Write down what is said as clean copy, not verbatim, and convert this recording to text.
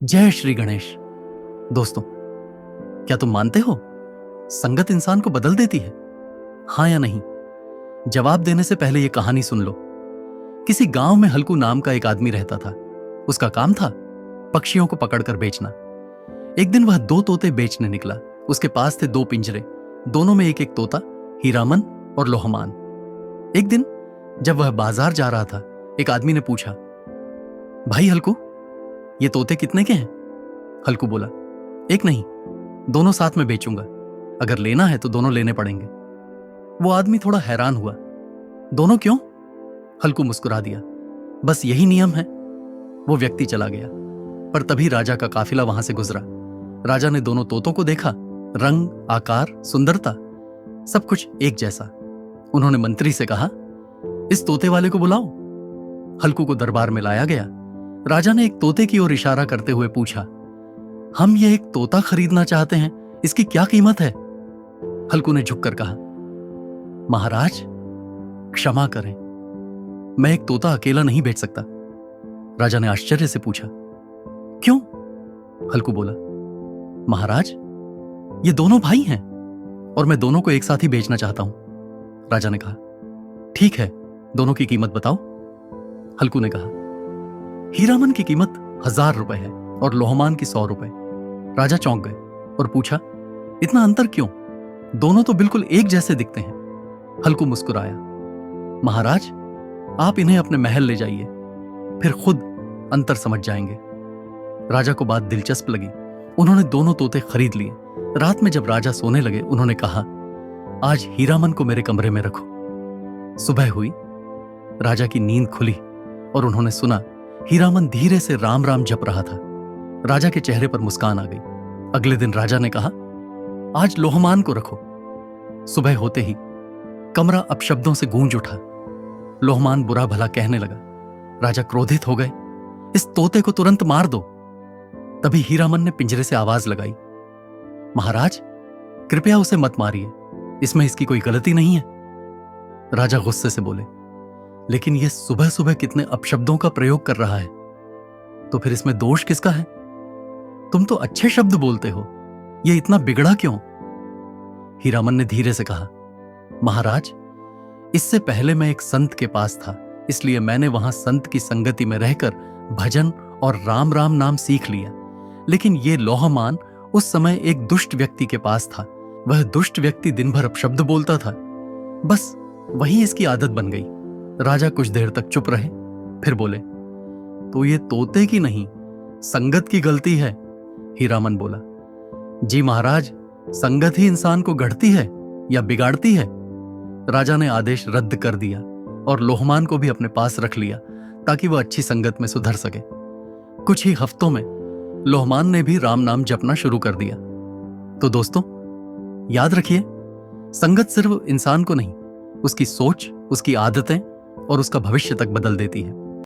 जय श्री गणेश। दोस्तों, क्या तुम मानते हो संगत इंसान को बदल देती है? हाँ या नहीं? जवाब देने से पहले यह कहानी सुन लो। किसी गांव में हल्कू नाम का एक आदमी रहता था। उसका काम था पक्षियों को पकड़कर बेचना। एक दिन वह दो तोते बेचने निकला। उसके पास थे दो पिंजरे, दोनों में एक एक तोता, हीरामन और लोहमान। एक दिन जब वह बाजार जा रहा था, एक आदमी ने पूछा, भाई हल्कू, ये तोते कितने के हैं? हल्कू बोला, एक नहीं, दोनों साथ में बेचूंगा। अगर लेना है तो दोनों लेने पड़ेंगे। वो आदमी थोड़ा हैरान हुआ। दोनों क्यों? हल्कू मुस्कुरा दिया, बस यही नियम है। वो व्यक्ति चला गया, पर तभी राजा का काफिला वहां से गुजरा। राजा ने दोनों तोतों को देखा। रंग, आकार, सुंदरता, सब कुछ एक जैसा। उन्होंने मंत्री से कहा, इस तोते वाले को बुलाओ। हल्कू को दरबार में लाया गया। राजा ने एक तोते की ओर इशारा करते हुए पूछा, हम ये एक तोता खरीदना चाहते हैं, इसकी क्या कीमत है? हल्कू ने झुककर कहा, महाराज क्षमा करें, मैं एक तोता अकेला नहीं बेच सकता। राजा ने आश्चर्य से पूछा, क्यों? हल्कू बोला, महाराज ये दोनों भाई हैं और मैं दोनों को एक साथ ही बेचना चाहता हूं। राजा ने कहा, ठीक है, दोनों की कीमत बताओ। हल्कू ने कहा, हीरामन की कीमत 1000 रुपए है और लोहमान की 100 रुपए। राजा चौंक गए और पूछा, इतना अंतर क्यों? दोनों तो बिल्कुल एक जैसे दिखते हैं। हल्कू मुस्कुराया, महाराज आप इन्हें अपने महल ले जाइए, फिर खुद अंतर समझ जाएंगे। राजा को बात दिलचस्प लगी। उन्होंने दोनों तोते खरीद लिए। रात में जब राजा सोने लगे, उन्होंने कहा, आज हीरामन को मेरे कमरे में रखो। सुबह हुई, राजा की नींद खुली और उन्होंने सुना हीरामन धीरे से राम राम जप रहा था। राजा के चेहरे पर मुस्कान आ गई। अगले दिन राजा ने कहा, आज लोहमान को रखो। सुबह होते ही कमरा अपशब्दों से गूंज उठा। लोहमान बुरा भला कहने लगा। राजा क्रोधित हो गए, इस तोते को तुरंत मार दो। तभी हीरामन ने पिंजरे से आवाज लगाई, महाराज कृपया उसे मत मारिए, इसमें इसकी कोई गलती नहीं है। राजा गुस्से से बोले, लेकिन यह सुबह सुबह कितने अपशब्दों का प्रयोग कर रहा है, तो फिर इसमें दोष किसका है? तुम तो अच्छे शब्द बोलते हो, यह इतना बिगड़ा क्यों? हीरामन ने धीरे से कहा, महाराज इससे पहले मैं एक संत के पास था, इसलिए मैंने वहां संत की संगति में रहकर भजन और राम राम नाम सीख लिया। लेकिन यह लोहमान उस समय एक दुष्ट व्यक्ति के पास था। वह दुष्ट व्यक्ति दिन भर अपशब्द बोलता था, बस वही इसकी आदत बन गई। राजा कुछ देर तक चुप रहे, फिर बोले, तो ये तोते की नहीं, संगत की गलती है। हीरामन बोला, जी महाराज, संगत ही इंसान को गढ़ती है या बिगाड़ती है। राजा ने आदेश रद्द कर दिया और लोहमान को भी अपने पास रख लिया ताकि वह अच्छी संगत में सुधर सके। कुछ ही हफ्तों में लोहमान ने भी राम नाम जपना शुरू कर दिया। तो दोस्तों, याद रखिए, संगत सिर्फ इंसान को नहीं, उसकी सोच, उसकी आदतें और उसका भविष्य तक बदल देती है।